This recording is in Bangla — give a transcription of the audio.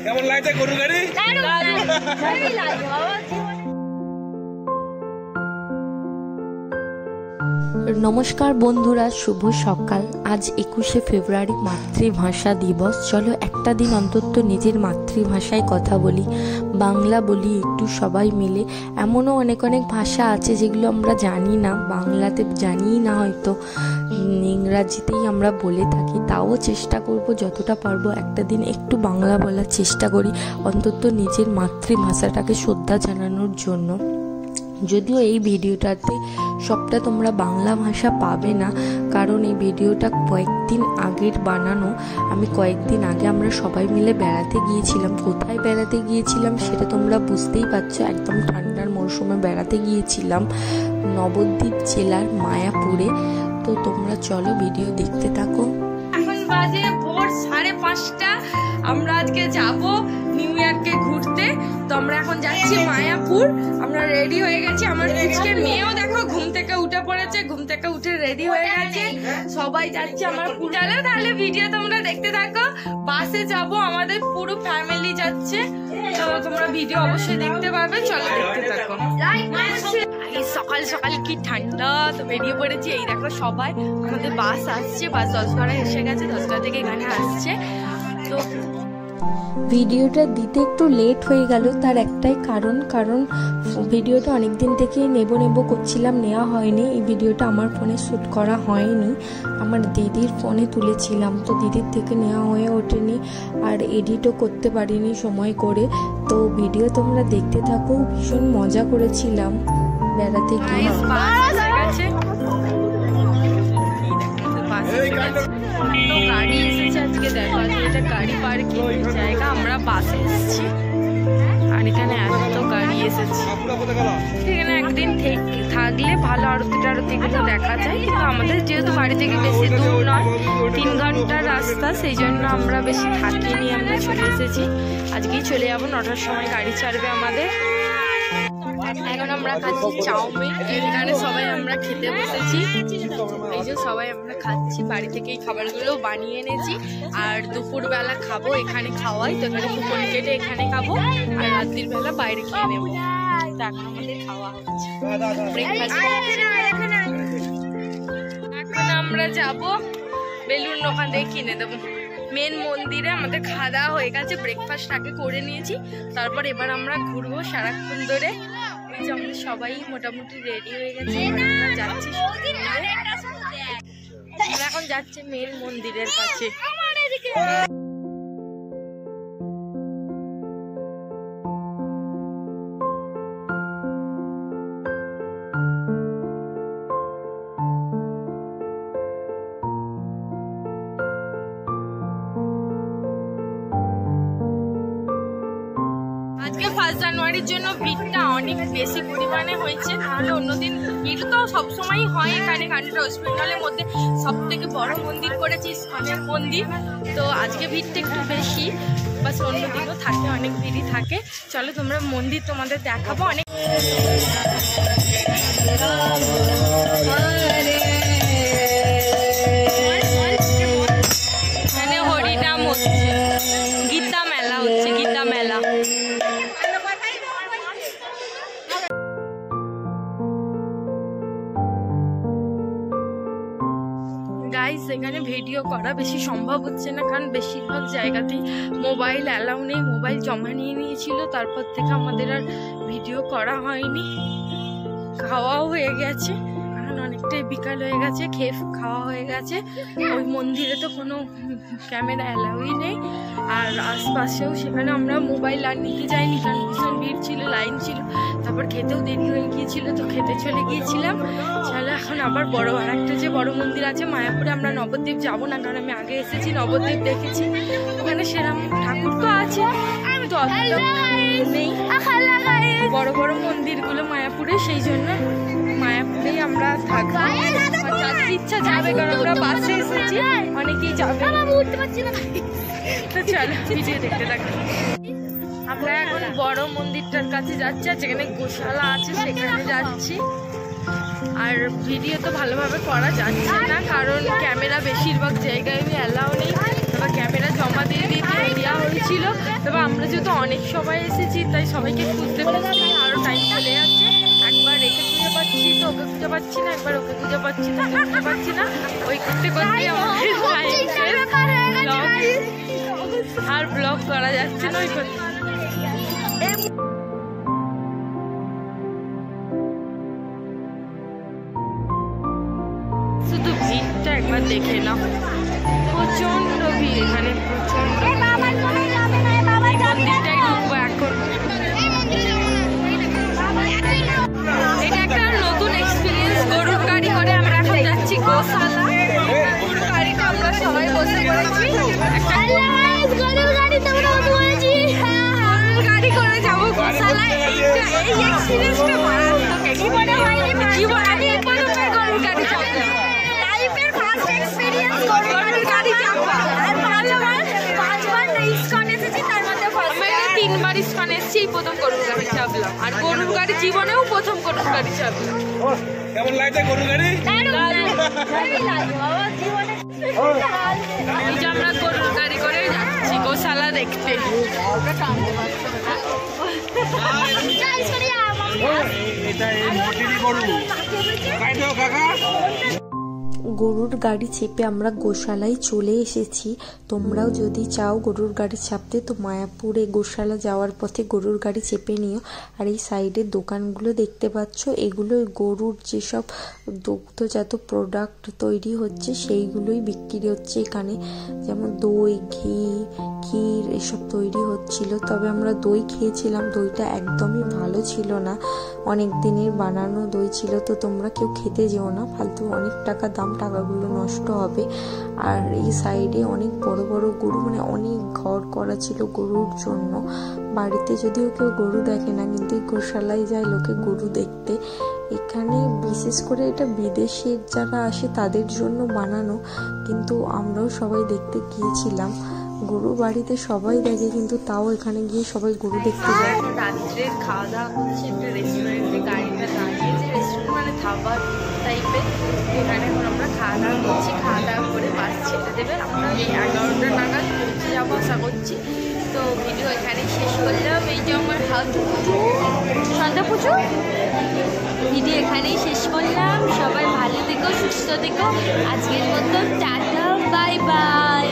কেমন লাগছে গরু গাড়ি? নমস্কার বন্ধুরা, শুভ সকাল। আজ 21শে ফেব্রুয়ারি মাতৃভাষা দিবস। চলো একটা দিন অন্তত নিজের মাতৃভাষায় কথা বলি, বাংলা বলি একটু সবাই মিলে। এমনও অনেক অনেক ভাষা আছে যেগুলো আমরা জানি না, বাংলাতে জানিই না, হয়তো ইংরাজিতেই আমরা বলে থাকি। তাও চেষ্টা করব যতটা পারবো একটা দিন একটু বাংলা বলার চেষ্টা করি, অন্তত নিজের মাতৃভাষাটাকে শ্রদ্ধা জানানোর জন্য। যদিও এই ভিডিওটাতে সবটা তোমরা বাংলা ভাষা পাবে না, কারণ এই ভিডিওটা কয়েকদিন আগের বানানো। আমি কয়েকদিন আগে আমরা সবাই মিলে বেড়াতে গিয়েছিলাম। কোথায় বেড়াতে গিয়েছিলাম সেটা তোমরা বুঝতেই পারছো, একদম ঠান্ডার মরশুমে বেড়াতে গিয়েছিলাম নবদ্বীপ জেলার মায়াপুরে। তো তোমরা চলো ভিডিও দেখতে থাকো। এখন বাজে ভোর 5:30। আমরা আজকে যাব নিউ ইয়র্কে ঘুরতে। তো আমরা এখন যাচ্ছি মায়াপুর। আমরা রেডি হয়ে গেছি। আমার আজকে মেয়েও দেখো ঘুম থেকে উঠে পড়েছে, ঘুম থেকে উঠে রেডি হয়ে গেছে। সবাই যাচ্ছে আমার পুরালে। তাহলে ভিডিও তোমরা দেখতে থাকো। বাসে যাব, আমাদের পুরো ফ্যামিলি যাচ্ছে। তো তোমরা ভিডিও অবশ্যই দেখতে পাবে, চলো দেখতে থাকো। সকাল সকাল কি ঠান্ডা, তো বেরিয়ে পড়েছি। এই দেখো সবাই, আমাদের বাস আসছে, বাস 10:12 এসে গেছে, 10টা থেকে এখানে আসছে। তো ভিডিওটা দিতে একটু লেট হয়ে গেল, তার একটাই কারণ ভিডিওটা অনেক দিন থেকেই নেব করছিলাম, নেওয়া হয়নি। এই ভিডিওটা আমার ফোনে শ্যুট করা হয়নি, আমার দিদির ফোনে তুলেছিলাম। তো দিদির থেকে নেওয়া হয়ে ওঠেনি, আর এডিটও করতে পারিনি সময় করে। তো ভিডিও তোমরা দেখতে থাকো। ভীষণ মজা করেছিলাম বেড়াতে গিয়ে। তো গাড়ি এসেছে আজকে, দেখো এটা গাড়ি পার্কিং জায়গা। আমরা বাসে এসেছি আর এখানে এত গাড়ি এসেছে। এখানে একদিন থাকলে ভালো আরতিগুলো দেখা যায়, কিন্তু আমাদের যেহেতু বাড়ি থেকে বেশি দূর নয়, 3 ঘন্টার রাস্তা, সেই জন্য আমরা বেশি থাকিনি, আমরা চলে এসেছি। আজকেই চলে যাবো, 9টার সময় গাড়ি ছাড়বে আমাদের। এখন আমরা খাচ্ছি চাউমিন। এখানে সবাই আমরা খেতে বসেছি, এই যে সবাই আমরা খাচ্ছি। বাড়ি থেকে এই খাবারগুলো বানিয়ে এনেছি, আর দুপুরবেলা খাবো এখানে খাওয়াই। তো এখানে কুপন কেটে এখানে খাবো, আর রাত্রির বেলা বাইরে খেয়ে নেবো। এখন আমাদের খাওয়া হচ্ছে, এখন আমরা যাবো বেলুন, ওখান থেকে কিনে দেবো মেন মন্দিরে। আমাদের খাওয়া দাওয়া হয়ে গেছে, ব্রেকফাস্ট আগে করে নিয়েছি। তারপর এবার আমরা ঘুরবো সারাক্ষণ ধরে। আমরা সবাই মোটামুটি রেডি হয়ে গেছে, আমরা যাচ্ছি। আমরা এখন যাচ্ছি মেন মন্দিরের কাছে। আজকে 1 জানুয়ারির জন্য ভিড়টা অনেক বেশি পরিমাণে হয়েছে, নাহলে অন্যদিন ভিড় তো সবসময়ই হয় এখানে। কারণ ওয়েস্ট বেঙ্গলের মধ্যে সব থেকে বড় মন্দির করেছে ইসকনের মন্দির, তো আজকে ভিড়টা একটু বেশি। বাস অন্যদিনও থাকে, অনেক ভিড়ই থাকে। চলো তোমরা মন্দির তোমাদের দেখাবো। অনেক এখানে হরিনাম হচ্ছে, গীতা মেলা হচ্ছে, গীতা মেলা। গাইস, এখানে ভিডিও করা বেশি সম্ভব হচ্ছে না, কারণ বেশিরভাগ জায়গাতেই মোবাইল অ্যালাউ নেই। মোবাইল জমা নিয়ে নিয়েছিল, তারপর থেকে আমাদের আর ভিডিও করা হয়নি। খাওয়াও হয়ে গেছে, এখন অনেকটাই বিকাল হয়ে গেছে, খাওয়া হয়ে গেছে। ওই মন্দিরে তো কোনো ক্যামেরা অ্যালাউই নেই, আর আশপাশেও সেখানে আমরা মোবাইল আর নিতে যাইনি, কারণ ভীষণ ভিড় ছিল, লাইন ছিল। তারপর খেতেও দেরি হয়ে গিয়েছিল, তো খেতে চলে গিয়েছিলাম। চলো এখন আবার আরেকটা যে বড় মন্দির আছে মায়াপুরে, আমরা নবদ্বীপ যাবো না, কারণ আমি আগে এসেছি, নবদ্বীপ দেখেছি। ওখানে সেরকম ঠাকুর তো আছে, কিন্তু নেই বড় বড় মন্দিরগুলো মায়াপুরে, সেই জন্য মায়াপুরেই আমরা থাকবো। যাদের ইচ্ছা যাবে, কারণ আমরা বাসে এসেছি, অনেকেই যাবে। তো চলো ভিডিও দেখতে থাকি। আমরা এখন বড় মন্দিরটার কাছে যাচ্ছি, আর যেখানে গোশালা আছে সেখানে যাচ্ছি। আর ভিডিও তো ভালোভাবে করা যাচ্ছে না, কারণ ক্যামেরা বেশিরভাগ জায়গায় অ্যালাউ নেই। আবার ক্যামেরা জমা দিয়ে দেওয়া হয়েছিল, তবে আমরা যেহেতু অনেক সবাই এসেছি তাই সবাইকে খুঁজতে খুঁজতে আরও টাইম চলে যাচ্ছে। একবার একে খুঁজে পাচ্ছি তো ওকে খুঁজে পাচ্ছি না, একবার ওকে খুঁজে পাচ্ছি তো ওকে খুঁজে পাচ্ছি না। ওই করতে করতে আর ব্লগ করা যাচ্ছে না। ওই করতে শুধু ভিড়টা একবার দেখে নাও, প্রচন্ড ভিড় এখানে, প্রচন্ড। মন্দিরটাই ঢুকবো এখন। এটা একটা নতুন এক্সপিরিয়েন্স। গরুর গাড়ি করে আমরা এখন যাচ্ছি গোশালা। গরুর গাড়িটা আমরা সবাই বসে পড়েছি। গরুর গাড়ি করে যাবো গোশালা। এই এক্সপিরিয়েন্সটা মারাত্মক। জীবনে হয়নি, জীবনে আমি প্রথমবার গরুর গাড়ি চাপলাম। লাইফের ফার্স্ট এক্সপিরিয়েন্স গরুর গাড়ি চাপা। আর পাঁচবার ইস্কন এসেছি, তার মধ্যে আমি 3বার ইস্কন এসেছি, প্রথম গরুর গাড়ি চাপলাম। আর গরুর গাড়ি জীবনেও প্রথম গরুর গাড়ি চাপলাম। কেমন লাগছে গরুর গাড়ি? এই যে আমরা গরুর গাড়ি করে যাচ্ছি গোশালা দেখতে। গরুর গাড়ি চেপে আমরা গোশালায় চলে এসেছি। তোমরাও যদি চাও গরুর গাড়ি চাপতে তো মায়াপুরে গোশালা যাওয়ার পথে গরুর গাড়ি চেপে নিও। আর এই সাইডের দোকানগুলো দেখতে পাচ্ছ, এগুলো গরুর যেসব দুগ্ধজাত প্রোডাক্ট তৈরি হচ্ছে সেইগুলোই বিক্রি হচ্ছে এখানে। যেমন দই, ঘি, ক্ষীর এসব তৈরি হচ্ছিল। তবে আমরা দই খেয়েছিলাম, দইটা একদমই ভালো ছিল না, অনেক দিনের বানানো দই ছিল। তো তোমরা কেউ খেতে যেও না, ফালতু অনেক টাকা দাম, টাকাগুলো নষ্ট হবে। আর এই সাইডে অনেক বড় বড় গরু, মানে অনেক ঘর করা ছিল গরুর জন্য। বাড়িতে যদিও কেউ গরু দেখে না, কিন্তু এই গোশালায় যায় লোকে গরু দেখতে। এখানে বিশেষ করে এটা বিদেশের যারা আসে তাদের জন্য বানানো, কিন্তু আমরাও সবাই দেখতে গিয়েছিলাম। গরু বাড়িতে সবাই দেখে, কিন্তু তাও এখানে গিয়ে সবাই গরু দেখতে যায়। রাত্রের খাওয়া দাওয়া করছি একটা রেস্টুরেন্টে, গাড়িটা দাঁড়িয়েছে, রেস্টুরেন্ট মানে খাবার টাইপের। এখানে এখন আমরা খাওয়া দাওয়া করছি, খাওয়া দাওয়া করে বাস ছেড়ে দেবে। আমরা 11টা নাগাদ পৌঁছে যাবো আশা করছি। তো ভিডিও এখানেই শেষ করলাম। এই যে আমার হাত সন্ধ্যা পুজো ভিডিও এখানেই শেষ করলাম। সবাই ভালো থেকো, সুস্থ থেকো। আজকের মতো টাটা, বাই বাই।